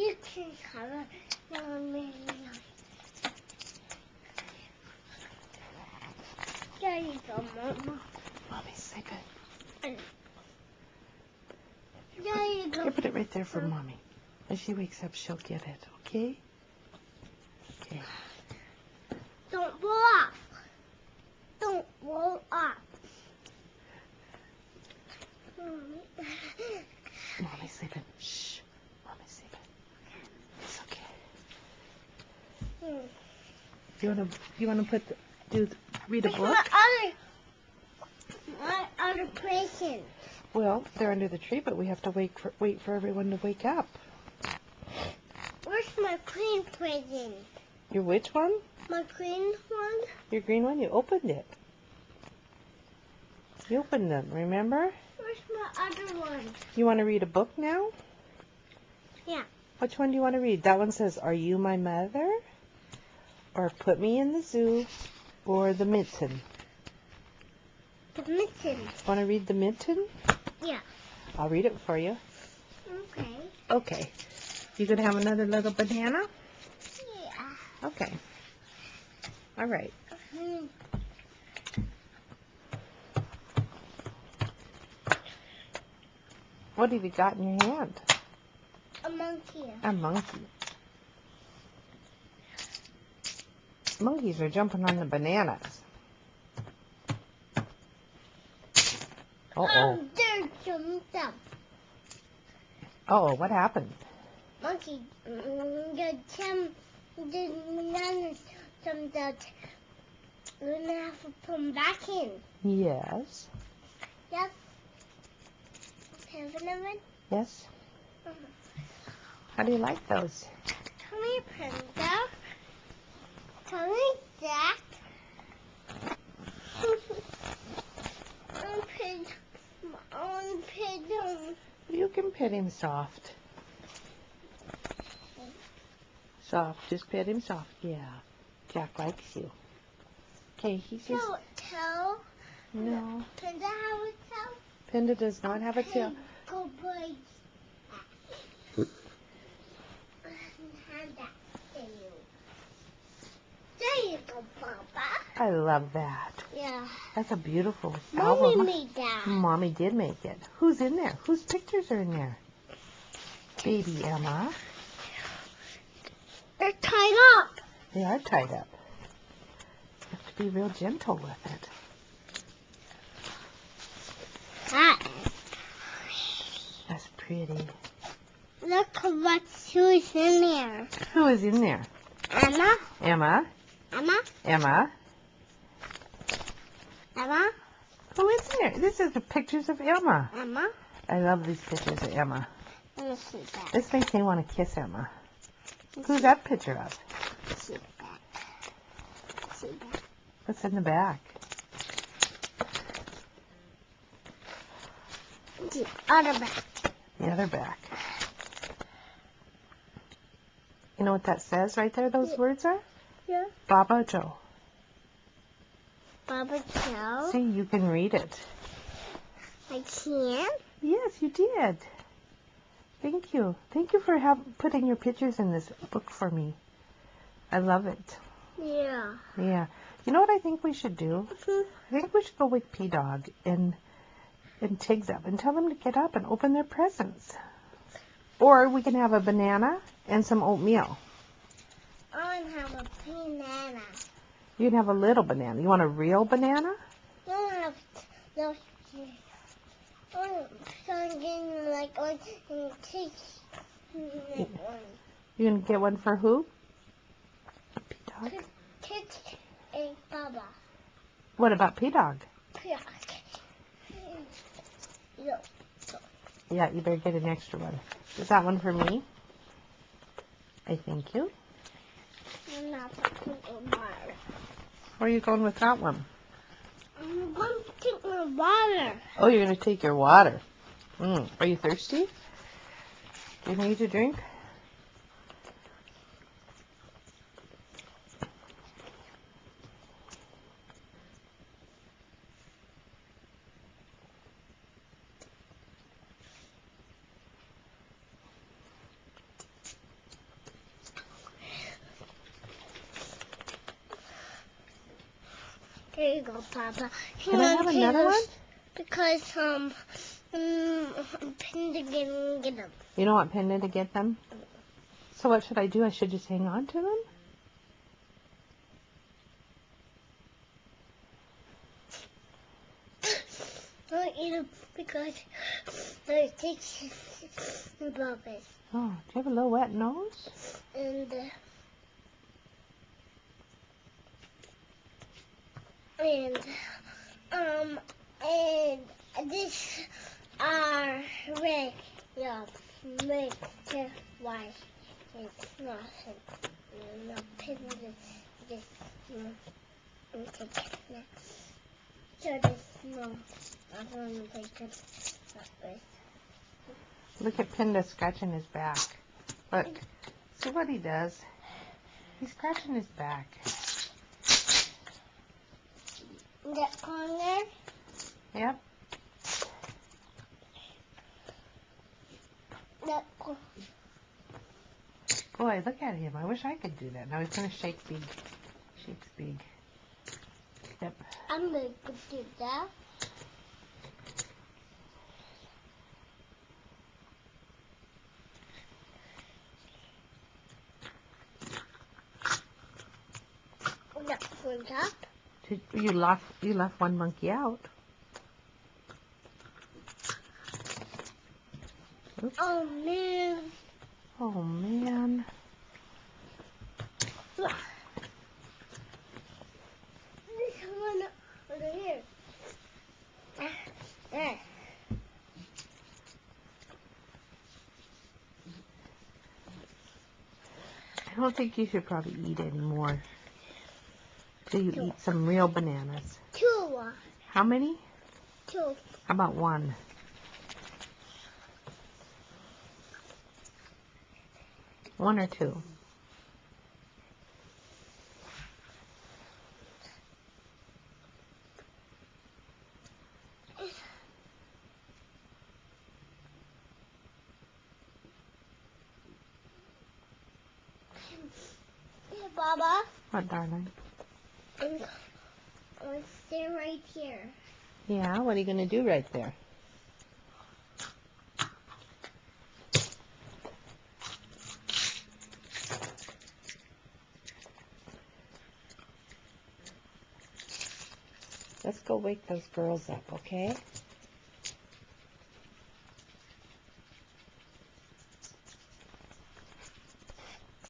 You can have it. There you go, Mama. Mommy's sleeping. There you go. Here, put it right there for Mommy. When she wakes up, she'll get it, okay? Okay. Don't blow up. Don't blow up. Mommy's sleeping. Shh. Mommy's sleeping. It's okay. You wanna read a book? My other presents. Well, they're under the tree, but we have to wait for everyone to wake up. Where's my green present? Your which one? My green one? Your green one? You opened it. You opened them, remember? Where's my other one? You want to read a book now? Yeah. Which one do you want to read? That one says, Are You My Mother? Or Put Me in the Zoo? Or The Mitten? The mitten. Want to read The Mitten? Yeah. I'll read it for you. Okay. Okay. You gonna have another little banana? Yeah. Okay. All right. What have you got in your hand? A monkey. A monkey. Monkeys are jumping on the bananas. Uh-oh. There jumped up. Uh-oh, what happened? Monkey. The banana jumped out. We're gonna have to put them back in. Yes. Yes. Have another one? Yes. How do you like those? Come here, Panda. Come here, Jack. I want to pet him. You can pet him soft. Soft. Just pet him soft. Yeah. Jack likes you. Okay, he says... Tail? No. Panda have a tail? Panda does not have a tail. Go boy. There you go, Papa. I love that. Yeah. That's a beautiful Mommy album. made that. Mommy did make it. Who's in there? Whose pictures are in there? Baby Emma. They're tied up. They are tied up. You have to be real gentle with it. That's pretty. Look who's in there. Who is in there? Emma. Emma. Emma. Emma. Emma. Who is in there? This is the pictures of Emma. Emma. I love these pictures of Emma. Let me see that. This makes me want to kiss Emma. Who's that picture of? See that. See that. What's in the back? The other back. The other back. You know what that says right there, those words are? Yeah. Baba Joe. Baba Joe. See, you can read it. I can? Yes, you did. Thank you. Thank you for putting your pictures in this book for me. I love it. Yeah. Yeah. You know what I think we should do? I think we should go wake P-Dog and Tiggs up and tell them to get up and open their presents. Or we can have a banana and some oatmeal. I want to have a banana. You can have a little banana. You want a real banana? I want to have those. I want something like one and take one. You can get one for who? P-Dog? Take a Baba. What about P-Dog? Yeah, you better get an extra one. Is that one for me? I thank you. I'm not taking my water. Where are you going with that one? I'm going to take my water. Oh, you're going to take your water. Are you thirsty? Do you need a drink? Here you go, Papa. Can I have another one? Because Panda didn't get them. You don't want Panda to get them? So what should I do? I should just hang on to them? Don't eat them because they're tasty bubbles. Oh, do you have a little wet nose? And this are red, yeah, red, white. It's nothing. Nothing. This, take it next. So this, no, I'm going to take it like this. Look at Panda scratching his back. Look. See what he does? He's scratching his back. That corner? Yep. That corner. Boy, look at him. I wish I could do that. Now he's going to shake big. Shakes big. Yep. I'm going to do that. That one up. You left one monkey out. Oops. Oh man. Oh man. This one over here. There. I don't think you should probably eat anymore till you eat some real bananas. 2. How many? 2. How about 1? One or 2? Yeah, Baba. What, darling? Let's stay right here. Yeah, what are you going to do right there? Let's go wake those girls up, okay?